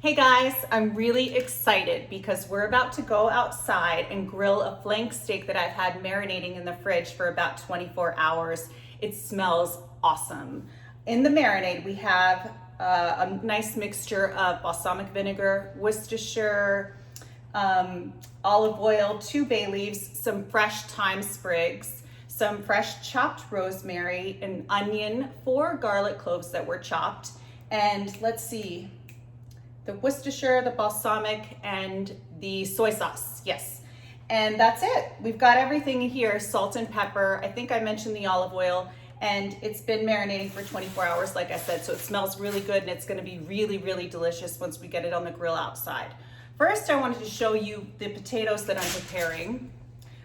Hey guys, I'm really excited because we're about to go outside and grill a flank steak that I've had marinating in the fridge for about 24 hours. It smells awesome. In the marinade, we have a nice mixture of balsamic vinegar, Worcestershire, olive oil, 2 bay leaves, some fresh thyme sprigs, some fresh chopped rosemary, an onion, 4 garlic cloves that were chopped, and let's see, the Worcestershire, the balsamic, and the soy sauce, yes. And that's it. We've got everything here, salt and pepper. I think I mentioned the olive oil, and it's been marinating for 24 hours, like I said, so it smells really good, and it's gonna be really, really delicious once we get it on the grill outside. First, I wanted to show you the potatoes that I'm preparing.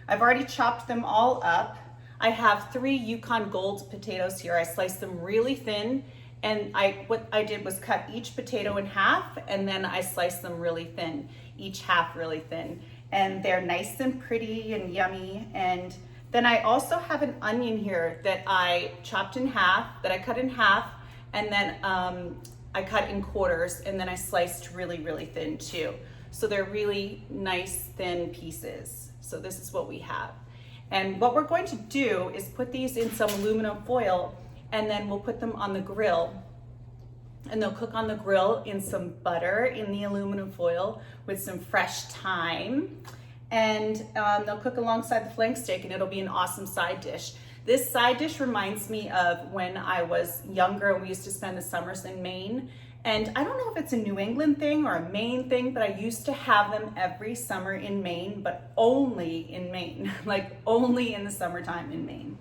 I've already chopped them all up. I have 3 Yukon Gold potatoes here. I sliced them really thin, and what I did was cut each potato in half, and then I sliced them really thin, each half really thin. And they're nice and pretty and yummy. And then I also have an onion here that I chopped in half, that I cut in half, and then I cut in quarters, and then I sliced really, really thin too. So they're really nice thin pieces. So this is what we have. And what we're going to do is put these in some aluminum foil, and then we'll put them on the grill, and they'll cook on the grill in some butter in the aluminum foil with some fresh thyme, and they'll cook alongside the flank steak, and it'll be an awesome side dish. This side dish reminds me of when I was younger and we used to spend the summers in Maine, and I don't know if it's a New England thing or a Maine thing, but I used to have them every summer in Maine, but only in Maine, like only in the summertime in Maine.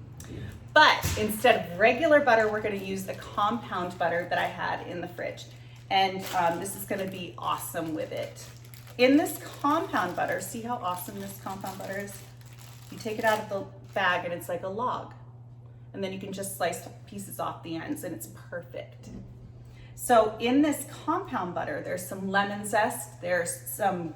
But instead of regular butter, we're gonna use the compound butter that I had in the fridge. And this is gonna be awesome with it. In this compound butter, see how awesome this compound butter is? You take it out of the bag and it's like a log. And then you can just slice pieces off the ends and it's perfect. So in this compound butter, there's some lemon zest, there's some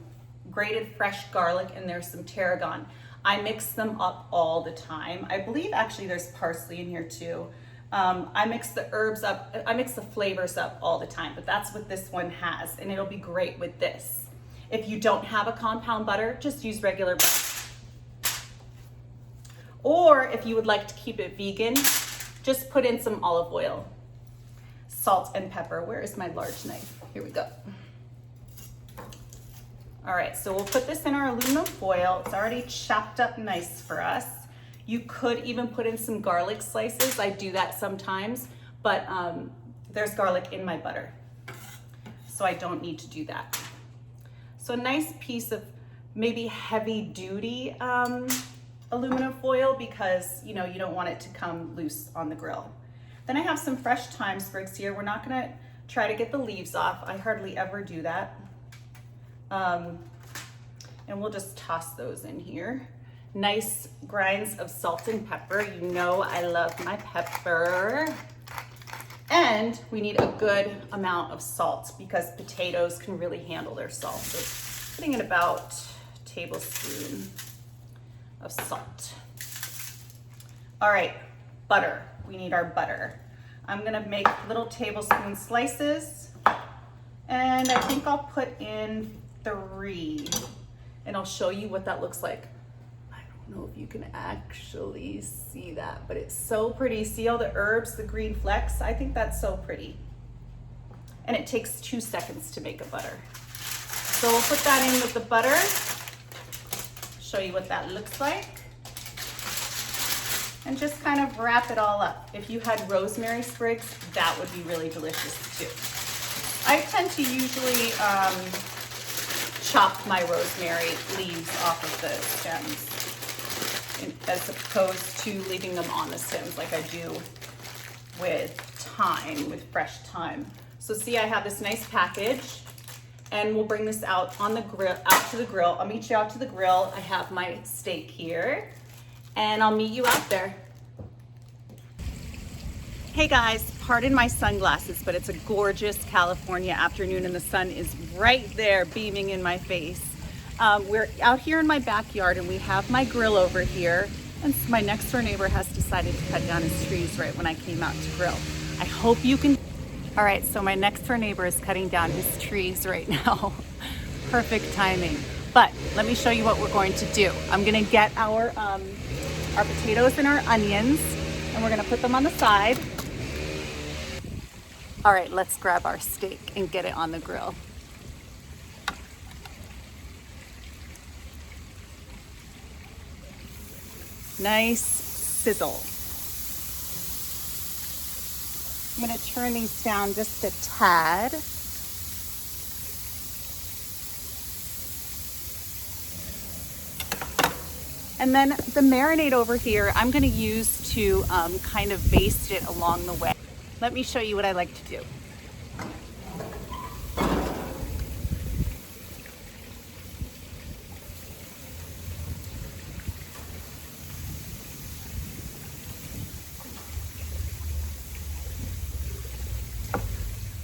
grated fresh garlic, and there's some tarragon. I mix them up all the time. I believe actually there's parsley in here too. I mix the herbs up, I mix the flavors up all the time, but that's what this one has, and it'll be great with this. If you don't have a compound butter, just use regular butter. Or if you would like to keep it vegan, just put in some olive oil, salt and pepper. Where is my large knife? Here we go. All right, so we'll put this in our aluminum foil. It's already chopped up nice for us. You could even put in some garlic slices. I do that sometimes, but there's garlic in my butter, so I don't need to do that. So a nice piece of maybe heavy duty aluminum foil, because you don't want it to come loose on the grill. Then I have some fresh thyme sprigs here. We're not gonna try to get the leaves off. I hardly ever do that. And we'll just toss those in here. Nice grinds of salt and pepper. You know I love my pepper. And we need a good amount of salt because potatoes can really handle their salt. So putting in about a tablespoon of salt. All right, butter. We need our butter. I'm gonna make little tablespoon slices, and I think I'll put in 3, and I'll show you what that looks like. I don't know if you can actually see that, but it's so pretty. See all the herbs, the green flecks? I think that's so pretty. And it takes 2 seconds to make a butter. So we'll put that in with the butter, show you what that looks like, and just kind of wrap it all up. If you had rosemary sprigs, that would be really delicious too. I tend to usually chop my rosemary leaves off of the stems as opposed to leaving them on the stems like I do with thyme, with fresh thyme. So see, I have this nice package, and we'll bring this out on the grill, out to the grill. I'll meet you out to the grill. I have my steak here, and I'll meet you out there. Hey guys, pardon my sunglasses, but it's a gorgeous California afternoon and the sun is right there beaming in my face. We're out here in my backyard and we have my grill over here, and my next door neighbor has decided to cut down his trees right when I came out to grill. I hope you can All right, so my next door neighbor is cutting down his trees right now. Perfect timing. But let me show you what we're going to do. I'm gonna get our potatoes and our onions, and we're gonna put them on the side. All right, let's grab our steak and get it on the grill. Nice sizzle. I'm gonna turn these down just a tad. And then the marinade over here, I'm gonna use to kind of baste it along the way. Let me show you what I like to do.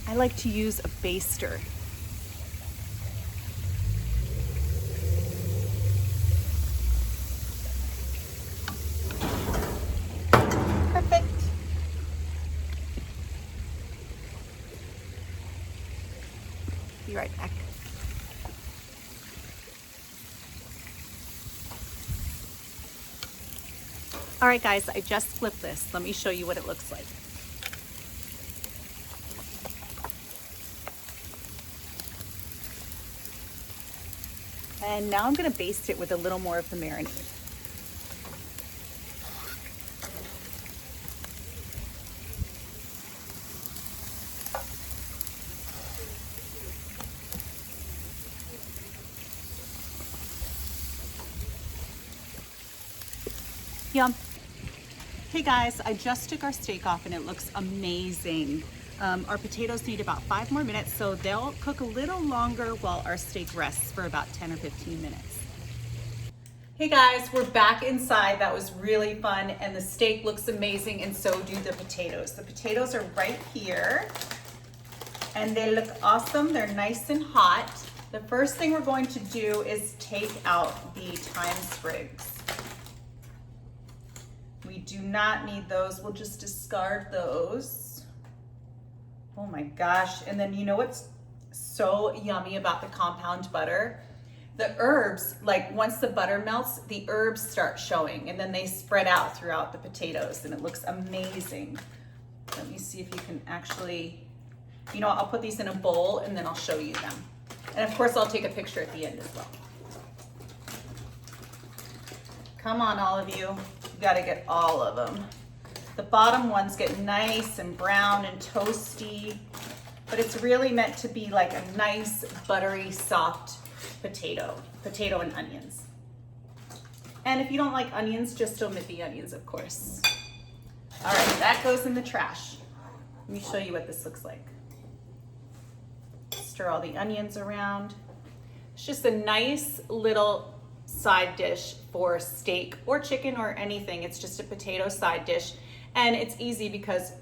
I like to use a baster. Perfect. Be right back. All right, guys, I just flipped this. Let me show you what it looks like. And now I'm gonna baste it with a little more of the marinade. Yum. Hey guys, I just took our steak off and it looks amazing. Our potatoes need about 5 more minutes, so they'll cook a little longer while our steak rests for about 10 or 15 minutes. Hey guys, we're back inside. That was really fun, and the steak looks amazing, and so do the potatoes. The potatoes are right here, and they look awesome. They're nice and hot. The first thing we're going to do is take out the thyme sprigs. We do not need those. We'll just discard those. Oh my gosh. And then you know what's so yummy about the compound butter? The herbs, like once the butter melts, the herbs start showing, and then they spread out throughout the potatoes, and it looks amazing. Let me see if you can actually, you know, I'll put these in a bowl and then I'll show you them. And of course I'll take a picture at the end as well. Come on, all of you. You gotta get all of them. The bottom ones get nice and brown and toasty, but it's really meant to be like a nice, buttery, soft potato and onions. And if you don't like onions, just omit the onions, of course. All right, that goes in the trash. Let me show you what this looks like. Stir all the onions around. It's just a nice little side dish for steak or chicken or anything. It's just a potato side dish. And it's easy because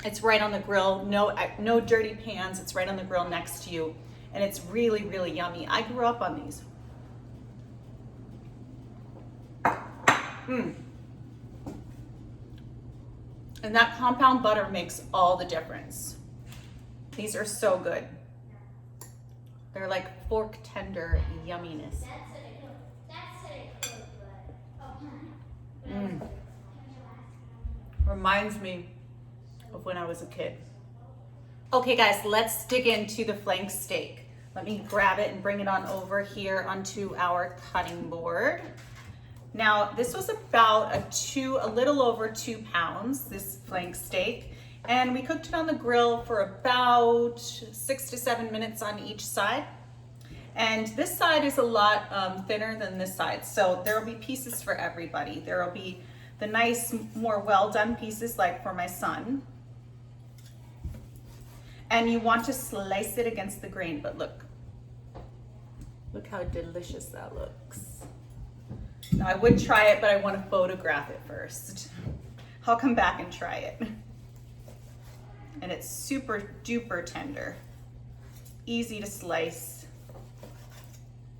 it's right on the grill, no dirty pans, it's right on the grill next to you. And it's really, really yummy. I grew up on these. And that compound butter makes all the difference. These are so good. They're like fork tender yumminess. Reminds me of when I was a kid. Okay guys, let's dig into the flank steak. Let me grab it and bring it on over here onto our cutting board. Now, this was about a little over 2 pounds, this flank steak. And we cooked it on the grill for about 6 to 7 minutes on each side. And this side is a lot thinner than this side. So there will be pieces for everybody. There will be the nice, more well-done pieces like for my son. And you want to slice it against the grain, but look how delicious that looks. Now I would try it, but I want to photograph it first. I'll come back and try it. And it's super duper tender, easy to slice.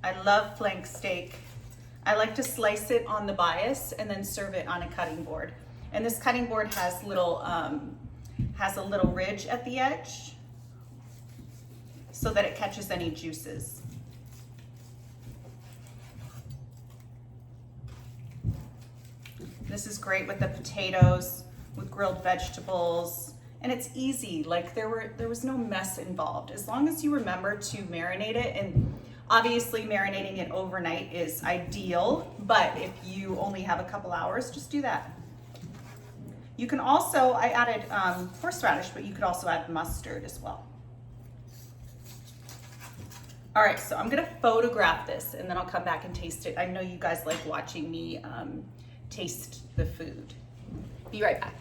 I love flank steak. I like to slice it on the bias and then serve it on a cutting board. And this cutting board has little has a little ridge at the edge so that it catches any juices. This is great with the potatoes, with grilled vegetables, and it's easy. Like there was no mess involved. As long as you remember to marinate it, and obviously marinating it overnight is ideal, but if you only have a couple hours, just do that. You can also, I added horseradish, but you could also add mustard as well. All right, so I'm gonna photograph this and then I'll come back and taste it. I know you guys like watching me taste the food. Be right back.